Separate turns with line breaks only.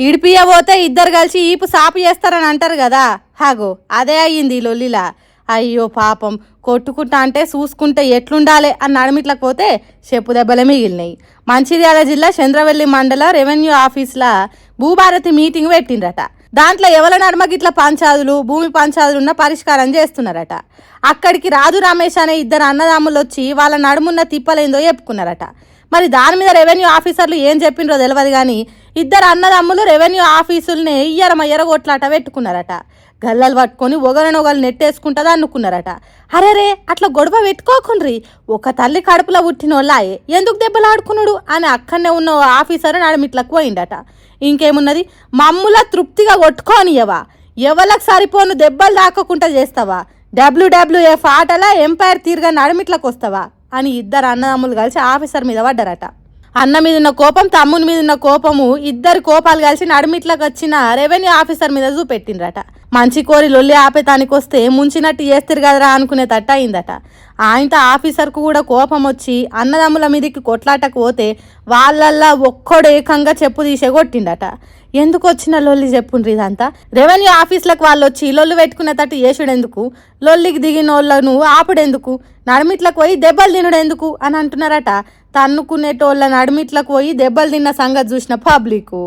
ఇడిపియబోతే ఇద్దరు కలిసి ఈపు సాపు చేస్తారని అంటారు కదా, హాగో అదే అయ్యింది లొల్లిలా. అయ్యో పాపం, కొట్టుకుంటా అంటే చూసుకుంటే ఎట్లుండాలి అని నడిమిట్లకు పోతే చెప్పు దెబ్బలే మిగిలినాయి. మంచిర్యాల జిల్లా చంద్రవెల్లి మండల రెవెన్యూ ఆఫీసులో భూభారతి మీటింగ్ పెట్టిండ్రట. దాంట్లో ఎవల నడుమకి ఇట్లా పంచాదులు భూమి పంచాదులు ఉన్న పరిష్కారం చేస్తున్నారట. అక్కడికి రాజు రమేష్ అనే ఇద్దరు అన్నదమ్ములు వచ్చి వాళ్ళ నడుమున్న తిప్పలేందో చెప్పుకున్నారట. మరి దాని మీద రెవెన్యూ ఆఫీసర్లు ఏం చెప్పిండ్రో తెలియదు కానీ ఇద్దరు అన్నదమ్ములు రెవెన్యూ ఆఫీసుల్ని ఇయ్యరమయ్యర కొట్లాట పెట్టుకున్నారట. గల్లలు పట్టుకొని ఒకరినొకరు నెట్టేసుకుంటుందా అనుకున్నారట. అరేరే అట్లా గొడవ పెట్టుకోకుండ్రి, ఒక తల్లి కడుపులో పుట్టినోళ్ళాయే ఎందుకు దెబ్బలాడుకున్నాడు అని అక్కడనే ఉన్న ఆఫీసర్ నడుమిట్లకు పోయిండట. ఇంకేమున్నది, మమ్ముల తృప్తిగా కొట్టుకోనియవా, ఎవరికి సరిపోను దెబ్బలు దాక్కుండా చేస్తావా, WWF ఆటల ఎంపైర్ తీరుగా నడుమిట్లకు వస్తావా అని ఇద్దరు అన్నదమ్ములు కలిసి ఆఫీసర్ మీద పడ్డారట. అన్న మీద ఉన్న కోపం, తమ్ముని మీద ఉన్న కోపము ఇద్దరు కోపాలు కలిసి నడుమిట్లకు వచ్చిన రెవెన్యూ ఆఫీసర్ మీద చూపెట్టిండ్రట. మంచి కోరి లొల్లి ఆపేతానికి వస్తే ముంచినట్టు చేస్తారు కదరా అనుకునేటట్టు అయిందట. ఆయనతో ఆఫీసర్కు కూడా కోపం వచ్చి అన్నదమ్ముల మీదకి కొట్లాటకు పోతే వాళ్ళల్లా ఒక్కడు ఏకంగా చెప్పు తీసే కొట్టిండట. ఎందుకు వచ్చిన లొల్లి చెప్పుండ్రి ఇదంతా? రెవెన్యూ ఆఫీసులకు వాళ్ళు వచ్చి లొల్లు పెట్టుకునేటట్టు చేసుడెందుకు, లొల్లికి దిగిన వాళ్ళను ఆపుడెందుకు, నడుమిట్లకు పోయి దెబ్బలు తినుడెందుకు అని అంటున్నారట. తన్నుకునేటోళ్ళ నడుమిట్లకు పోయి దెబ్బలు తిన్న సంగతి చూసిన పబ్లిక్.